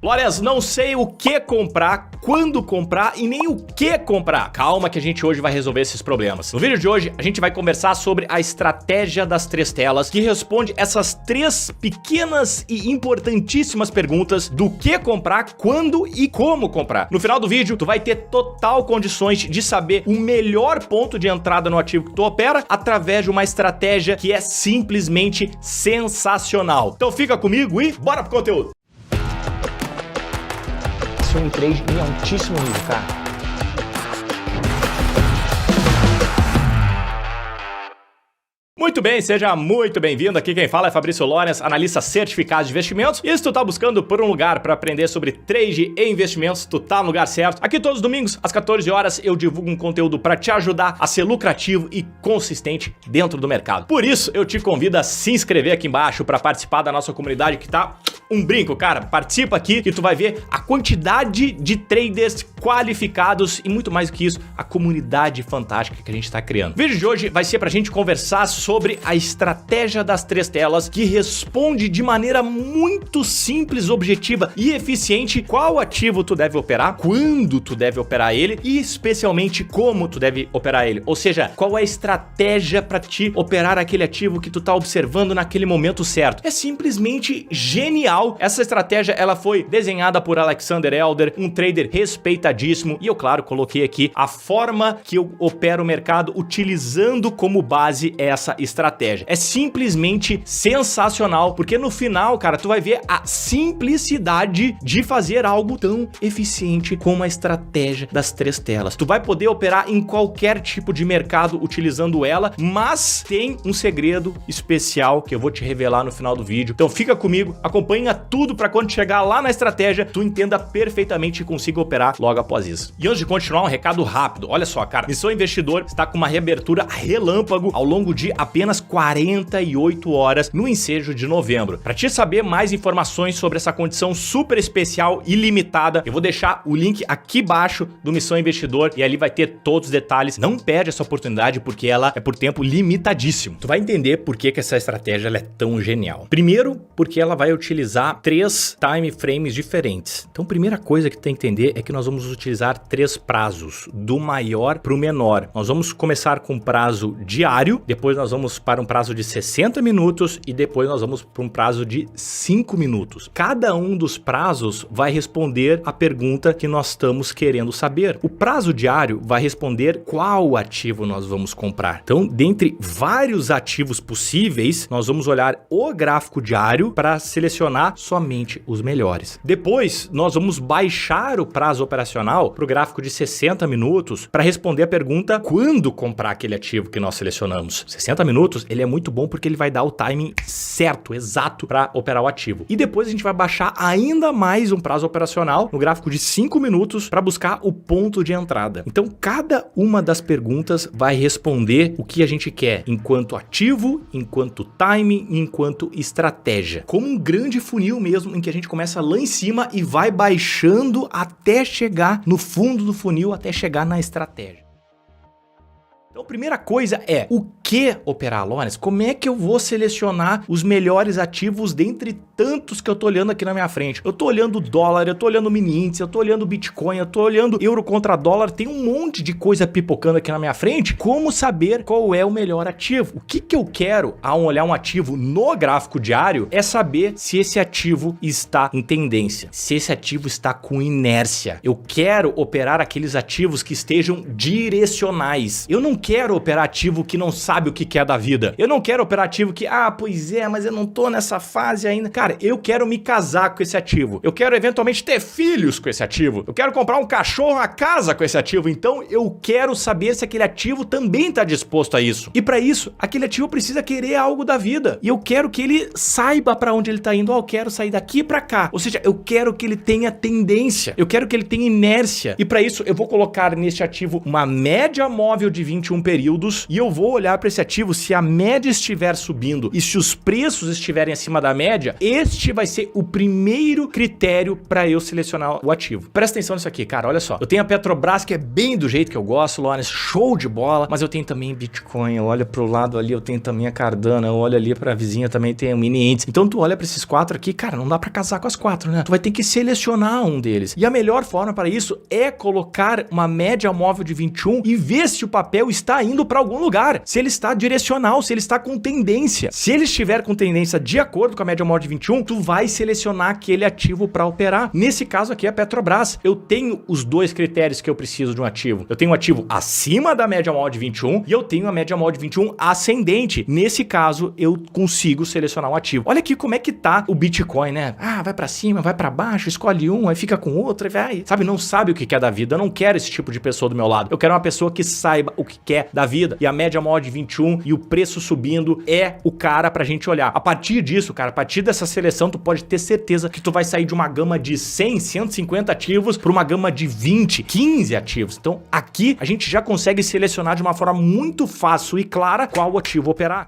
Lores, não sei o que comprar, quando comprar e nem o que comprar. Calma que a gente hoje vai resolver esses problemas. No vídeo de hoje, a gente vai conversar sobre a estratégia das 3 telas, que responde essas 3 pequenas e importantíssimas perguntas do que comprar, quando e como comprar. No final do vídeo, tu vai ter total condições de saber o melhor ponto de entrada no ativo que tu opera através de uma estratégia que é simplesmente sensacional. Então fica comigo e bora pro conteúdo! Um trade em altíssimo nível, cara. Muito bem, seja muito bem-vindo. Aqui quem fala é Fabrício Lores, analista certificado de investimentos. E se tu tá buscando por um lugar para aprender sobre trade e investimentos, tu tá no lugar certo. Aqui todos os domingos, às 14 horas, eu divulgo um conteúdo para te ajudar a ser lucrativo e consistente dentro do mercado. Por isso, eu te convido a se inscrever aqui embaixo para participar da nossa comunidade que tá um brinco, cara. Participa aqui e tu vai ver a quantidade de traders qualificados e muito mais do que isso, a comunidade fantástica que a gente tá criando. O vídeo de hoje vai ser pra gente conversar sobre a estratégia das 3 telas, que responde de maneira muito simples, objetiva e eficiente qual ativo tu deve operar, quando tu deve operar ele e especialmente como tu deve operar ele. Ou seja, qual é a estratégia para te operar aquele ativo que tu tá observando naquele momento certo. É simplesmente genial. Essa estratégia ela foi desenhada por Alexander Elder, um trader respeitadíssimo, e eu, claro, coloquei aqui a forma que eu opero o mercado utilizando como base essa estratégia. É simplesmente sensacional, porque no final, cara, tu vai ver a simplicidade de fazer algo tão eficiente como a estratégia das 3 telas. Tu vai poder operar em qualquer tipo de mercado utilizando ela, mas tem um segredo especial que eu vou te revelar no final do vídeo. Então fica comigo, acompanha tudo para quando chegar lá na estratégia, tu entenda perfeitamente e consiga operar logo após isso. E antes de continuar, um recado rápido. Olha só, cara, Missão Investidor está com uma reabertura relâmpago ao longo de apenas 48 horas no ensejo de novembro. Para te saber mais informações sobre essa condição super especial e limitada, eu vou deixar o link aqui embaixo do Missão Investidor e ali vai ter todos os detalhes. Não perde essa oportunidade porque ela é por tempo limitadíssimo. Tu vai entender por que essa estratégia ela é tão genial. Primeiro, porque ela vai utilizar 3 time frames diferentes. Então, a primeira coisa que tu tem que entender é que nós vamos utilizar 3 prazos, do maior para o menor. Nós vamos começar com prazo diário, depois nós vamos para um prazo de 60 minutos e depois nós vamos para um prazo de 5 minutos. Cada um dos prazos vai responder a pergunta que nós estamos querendo saber. O prazo diário vai responder qual ativo nós vamos comprar. Então, dentre vários ativos possíveis, nós vamos olhar o gráfico diário para selecionar somente os melhores. Depois, nós vamos baixar o prazo operacional para o gráfico de 60 minutos para responder a pergunta quando comprar aquele ativo que nós selecionamos. 60 minutos, ele é muito bom porque ele vai dar o timing certo, exato para operar o ativo. E depois a gente vai baixar ainda mais um prazo operacional no gráfico de 5 minutos para buscar o ponto de entrada. Então, cada uma das perguntas vai responder o que a gente quer enquanto ativo, enquanto timing, enquanto estratégia. Como um grande funil mesmo, em que a gente começa lá em cima e vai baixando até chegar no fundo do funil, até chegar na estratégia. Então, a primeira coisa é o que operar, Lores? Como é que eu vou selecionar os melhores ativos dentre tantos que eu tô olhando aqui na minha frente? Eu tô olhando o dólar, eu tô olhando o mini índice, eu tô olhando o Bitcoin, eu tô olhando euro contra dólar, tem um monte de coisa pipocando aqui na minha frente. Como saber qual é o melhor ativo? O que eu quero ao olhar um ativo no gráfico diário é saber se esse ativo está em tendência, se esse ativo está com inércia. Eu quero operar aqueles ativos que estejam direcionais. Eu não quero operar ativo que não sabe o que quer da vida. Eu não quero operar ativo que, pois é, mas eu não tô nessa fase ainda. Cara, eu quero me casar com esse ativo. Eu quero eventualmente ter filhos com esse ativo. Eu quero comprar um cachorro a casa com esse ativo. Então, eu quero saber se aquele ativo também tá disposto a isso. E para isso, aquele ativo precisa querer algo da vida. E eu quero que ele saiba para onde ele tá indo. Eu quero sair daqui para cá. Ou seja, eu quero que ele tenha tendência. Eu quero que ele tenha inércia. E para isso, eu vou colocar neste ativo uma média móvel de 21 períodos e eu vou olhar para esse ativo se a média estiver subindo e se os preços estiverem acima da média, este vai ser o primeiro critério para eu selecionar o ativo. Presta atenção nisso aqui, cara, olha só. Eu tenho a Petrobras, que é bem do jeito que eu gosto, Lawrence, show de bola, mas eu tenho também Bitcoin, eu olho pro lado ali, eu tenho também a Cardano, eu olho ali pra vizinha, também tem o Mini Índice. Então tu olha pra esses 4 aqui, cara, não dá pra casar com as 4, né? Tu vai ter que selecionar um deles. E a melhor forma para isso é colocar uma média móvel de 21 e ver se o papel está indo para algum lugar, se ele está direcional, se ele está com tendência. Se ele estiver com tendência de acordo com a média móvel de 21, tu vai selecionar aquele ativo para operar. Nesse caso aqui é a Petrobras. Eu tenho os 2 critérios que eu preciso de um ativo. Eu tenho um ativo acima da média móvel de 21 e eu tenho a média móvel de 21 ascendente. Nesse caso, eu consigo selecionar um ativo. Olha aqui como é que tá o Bitcoin, né? Ah, vai para cima, vai para baixo, escolhe um, aí fica com outro, aí vai. Sabe, não sabe o que quer da vida. Eu não quero esse tipo de pessoa do meu lado. Eu quero uma pessoa que saiba o que quer da vida. E a média móvel de 21 e o preço subindo é o cara pra gente olhar. A partir disso, cara, a partir dessa seleção, tu pode ter certeza que tu vai sair de uma gama de 100, 150 ativos para uma gama de 20, 15 ativos. Então, aqui a gente já consegue selecionar de uma forma muito fácil e clara qual ativo operar.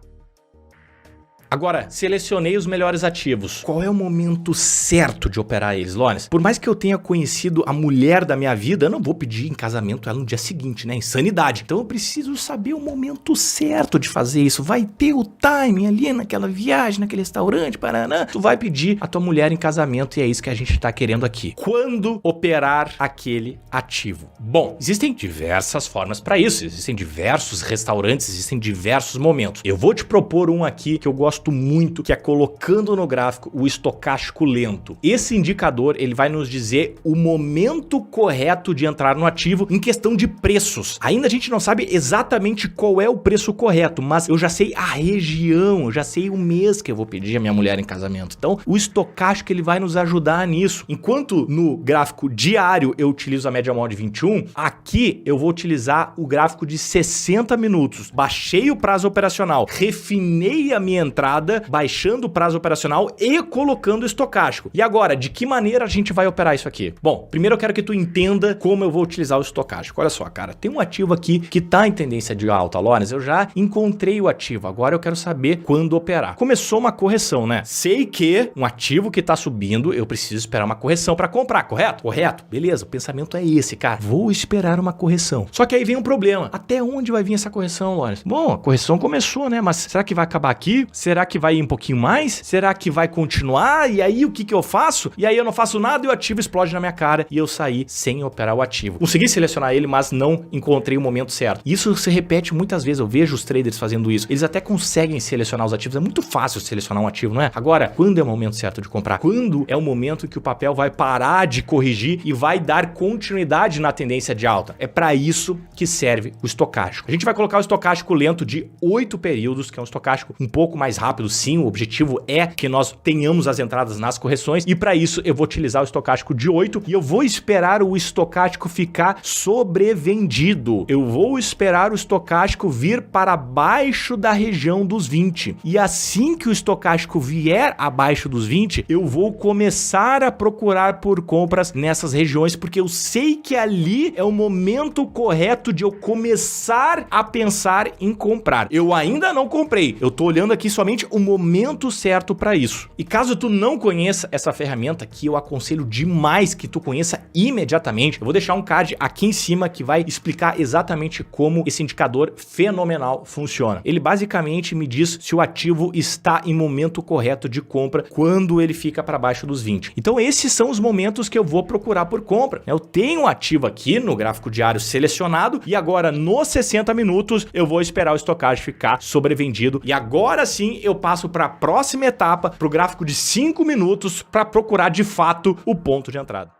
Agora, selecionei os melhores ativos. Qual é o momento certo de operar eles, Lawrence? Por mais que eu tenha conhecido a mulher da minha vida, eu não vou pedir em casamento ela no dia seguinte, né? Insanidade. Então eu preciso saber o momento certo de fazer isso. Vai ter o timing ali naquela viagem, naquele restaurante, Paraná. Tu vai pedir a tua mulher em casamento e é isso que a gente tá querendo aqui. Quando operar aquele ativo? Bom, existem diversas formas para isso. Existem diversos restaurantes, existem diversos momentos. Eu vou te propor um aqui que eu gosto muito, que é colocando no gráfico o estocástico lento. Esse indicador, ele vai nos dizer o momento correto de entrar no ativo em questão de preços. Ainda a gente não sabe exatamente qual é o preço correto, mas eu já sei a região, eu já sei o mês que eu vou pedir a minha mulher em casamento. Então, o estocástico, ele vai nos ajudar nisso. Enquanto no gráfico diário eu utilizo a média móvel de 21, aqui eu vou utilizar o gráfico de 60 minutos. Baixei o prazo operacional, refinei a minha entrada, baixando o prazo operacional e colocando o estocástico. E agora, de que maneira a gente vai operar isso aqui? Bom, primeiro eu quero que tu entenda como eu vou utilizar o estocástico. Olha só, cara, tem um ativo aqui que tá em tendência de alta, Lawrence. Eu já encontrei o ativo, agora eu quero saber quando operar. Começou uma correção, né? Sei que um ativo que tá subindo, eu preciso esperar uma correção para comprar, correto? Correto. Beleza, o pensamento é esse, cara. Vou esperar uma correção. Só que aí vem um problema. Até onde vai vir essa correção, Lawrence? Bom, a correção começou, né? Mas será que vai acabar aqui? Será que vai ir um pouquinho mais? Será que vai continuar? E aí o que eu faço? E aí eu não faço nada e o ativo explode na minha cara e eu saí sem operar o ativo. Consegui selecionar ele, mas não encontrei o momento certo. Isso se repete muitas vezes, eu vejo os traders fazendo isso. Eles até conseguem selecionar os ativos, é muito fácil selecionar um ativo, não é? Agora, quando é o momento certo de comprar? Quando é o momento que o papel vai parar de corrigir e vai dar continuidade na tendência de alta? É para isso que serve o estocástico. A gente vai colocar o estocástico lento de 8 períodos, que é um estocástico um pouco mais rápido. Sim, o objetivo é que nós tenhamos as entradas nas correções e para isso eu vou utilizar o estocástico de 8 e eu vou esperar o estocástico ficar sobrevendido. Eu vou esperar o estocástico vir para baixo da região dos 20 e assim que o estocástico vier abaixo dos 20, eu vou começar a procurar por compras nessas regiões porque eu sei que ali é o momento correto de eu começar a pensar em comprar. Eu ainda não comprei, eu tô olhando aqui somente o momento certo para isso. E caso tu não conheça essa ferramenta, que eu aconselho demais que tu conheça imediatamente, eu vou deixar um card aqui em cima que vai explicar exatamente como esse indicador fenomenal funciona. Ele basicamente me diz se o ativo está em momento correto de compra quando ele fica para baixo dos 20. Então esses são os momentos que eu vou procurar por compra. Eu tenho um ativo aqui no gráfico diário selecionado e agora nos 60 minutos eu vou esperar o estocástico ficar sobrevendido e agora sim eu passo para a próxima etapa, para o gráfico de 5 minutos, para procurar de fato o ponto de entrada.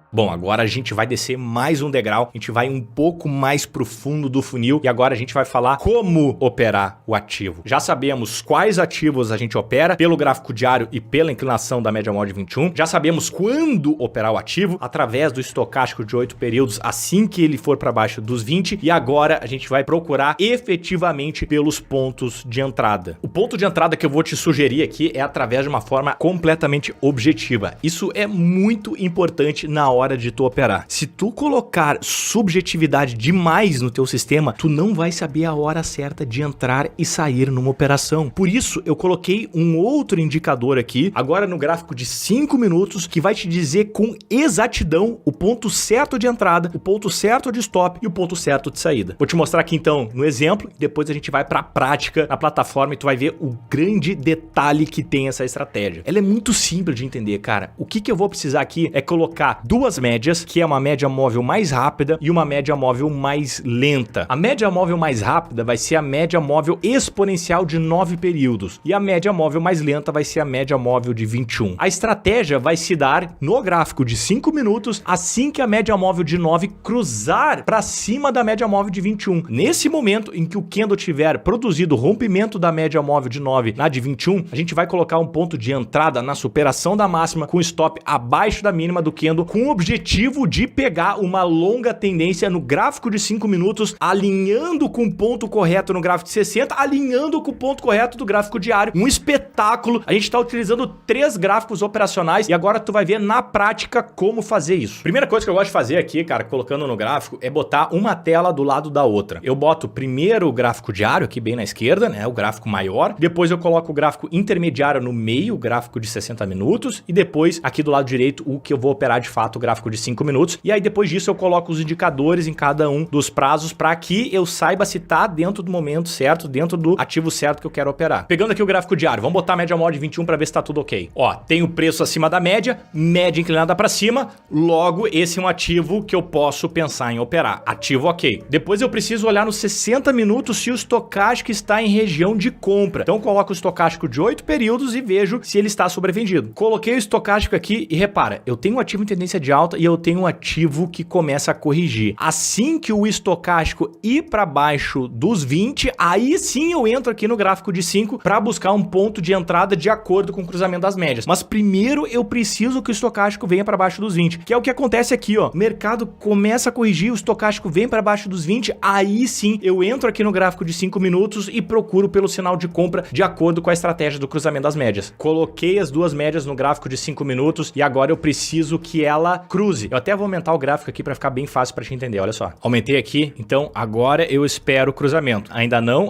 Bom, agora a gente vai descer mais um degrau, a gente vai um pouco mais pro fundo do funil e agora a gente vai falar como operar o ativo. Já sabemos quais ativos a gente opera pelo gráfico diário e pela inclinação da média móvel de 21. Já sabemos quando operar o ativo através do estocástico de 8 períodos assim que ele for para baixo dos 20 e agora a gente vai procurar efetivamente pelos pontos de entrada. O ponto de entrada que eu vou te sugerir aqui é através de uma forma completamente objetiva. Isso é muito importante na hora hora de tu operar. Se tu colocar subjetividade demais no teu sistema, tu não vai saber a hora certa de entrar e sair numa operação. Por isso, eu coloquei um outro indicador aqui, agora no gráfico de 5 minutos, que vai te dizer com exatidão o ponto certo de entrada, o ponto certo de stop e o ponto certo de saída. Vou te mostrar aqui então no exemplo, depois a gente vai para a prática na plataforma e tu vai ver o grande detalhe que tem essa estratégia. Ela é muito simples de entender, cara. O que eu vou precisar aqui é colocar duas médias, que é uma média móvel mais rápida e uma média móvel mais lenta. A média móvel mais rápida vai ser a média móvel exponencial de 9 períodos e a média móvel mais lenta vai ser a média móvel de 21. A estratégia vai se dar no gráfico de 5 minutos assim que a média móvel de 9 cruzar para cima da média móvel de 21. Nesse momento em que o candle tiver produzido o rompimento da média móvel de 9 na de 21, a gente vai colocar um ponto de entrada na superação da máxima com stop abaixo da mínima do candle com o objetivo de pegar uma longa tendência no gráfico de 5 minutos, alinhando com o ponto correto no gráfico de 60, alinhando com o ponto correto do gráfico diário. Um espetáculo. A gente está utilizando 3 gráficos operacionais e agora tu vai ver na prática como fazer isso. Primeira coisa que eu gosto de fazer aqui, cara, colocando no gráfico, é botar uma tela do lado da outra. Eu boto primeiro o gráfico diário aqui bem na esquerda, né, o gráfico maior, depois eu coloco o gráfico intermediário no meio, o gráfico de 60 minutos, e depois aqui do lado direito o que eu vou operar de fato, o gráfico de 5 minutos, e aí depois disso eu coloco os indicadores em cada um dos prazos para que eu saiba se tá dentro do momento certo, dentro do ativo certo que eu quero operar. Pegando aqui o gráfico diário, vamos botar a média móvel de 21 para ver se tá tudo ok. Ó, tem o preço acima da média, média inclinada para cima, logo esse é um ativo que eu posso pensar em operar. Ativo ok. Depois eu preciso olhar nos 60 minutos se o estocástico está em região de compra. Então eu coloco o estocástico de 8 períodos e vejo se ele está sobrevendido. Coloquei o estocástico aqui e repara, eu tenho um ativo em tendência de alta e eu tenho um ativo que começa a corrigir. Assim que o estocástico ir para baixo dos 20, aí sim eu entro aqui no gráfico de 5 para buscar um ponto de entrada de acordo com o cruzamento das médias. Mas primeiro eu preciso que o estocástico venha para baixo dos 20, que é o que acontece aqui, ó. O mercado começa a corrigir, o estocástico vem para baixo dos 20, aí sim eu entro aqui no gráfico de 5 minutos e procuro pelo sinal de compra de acordo com a estratégia do cruzamento das médias. Coloquei as duas médias no gráfico de 5 minutos e agora eu preciso que ela cruze. Eu até vou aumentar o gráfico aqui para ficar bem fácil para te entender, olha só. Aumentei aqui, então agora eu espero o cruzamento. Ainda não,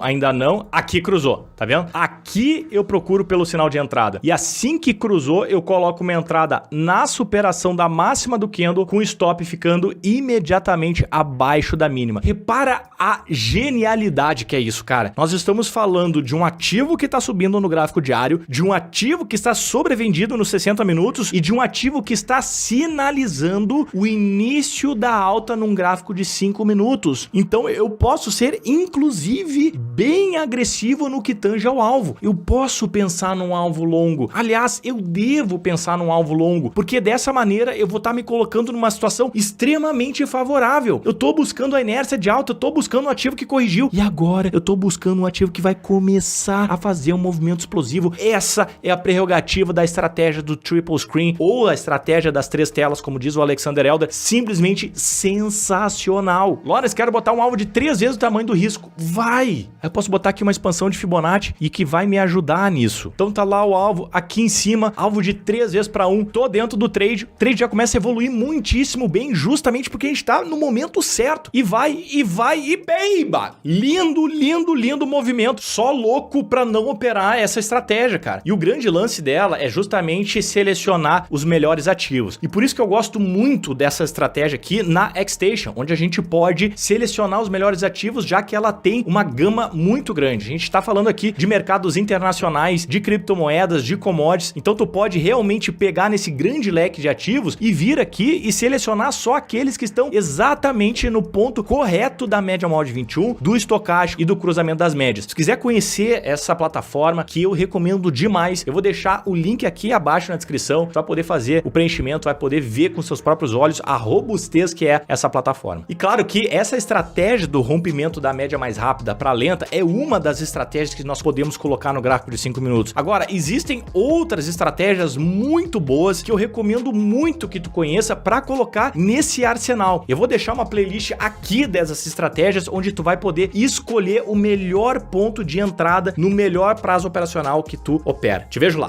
aqui cruzou, tá vendo? Aqui eu procuro pelo sinal de entrada. E assim que cruzou, eu coloco uma entrada na superação da máxima do candle com o stop ficando imediatamente abaixo da mínima. Repara a genialidade que é isso, cara. Nós estamos falando de um ativo que está subindo no gráfico diário, de um ativo que está sobrevendido nos 60 minutos e de um ativo que está sinalizando o início da alta num gráfico de 5 minutos. Então eu posso ser, inclusive, bem agressivo no que tange ao alvo. Eu posso pensar num alvo longo. Aliás, eu devo pensar num alvo longo, porque dessa maneira eu vou estar me colocando numa situação extremamente favorável. Eu tô buscando a inércia de alta, eu tô buscando um ativo que corrigiu e agora eu tô buscando um ativo que vai começar a fazer um movimento explosivo. Essa é a prerrogativa da estratégia do triple screen ou a estratégia das 3 telas, como diz o Alexander Elder, simplesmente sensacional. Lawrence, quero botar um alvo de 3 vezes o tamanho do risco. Vai! Eu posso botar aqui uma expansão de Fibonacci e que vai me ajudar nisso. Então tá lá o alvo aqui em cima, alvo de 3 vezes para 1. Tô dentro do trade. O trade já começa a evoluir muitíssimo bem, justamente porque a gente tá no momento certo. E vai, e beiba! Lindo, lindo, lindo movimento. Só louco pra não operar essa estratégia, cara. E o grande lance dela é justamente selecionar os melhores ativos. E por isso que eu gosto muito dessa estratégia aqui na Xstation, onde a gente pode selecionar os melhores ativos, já que ela tem uma gama muito grande. A gente tá falando aqui de mercados internacionais, de criptomoedas, de commodities. Então tu pode realmente pegar nesse grande leque de ativos e vir aqui e selecionar só aqueles que estão exatamente no ponto correto da média móvel de 21, do estocástico e do cruzamento das médias. Se quiser conhecer essa plataforma, que eu recomendo demais, eu vou deixar o link aqui abaixo na descrição. Tu vai poder fazer o preenchimento, vai poder ver com seus próprios olhos a robustez que é essa plataforma. E claro que essa estratégia do rompimento da média mais rápida para lenta é uma das estratégias que nós podemos colocar no gráfico de 5 minutos. Agora, existem outras estratégias muito boas que eu recomendo muito que tu conheça para colocar nesse arsenal. Eu vou deixar uma playlist aqui dessas estratégias onde tu vai poder escolher o melhor ponto de entrada no melhor prazo operacional que tu opera. Te vejo lá.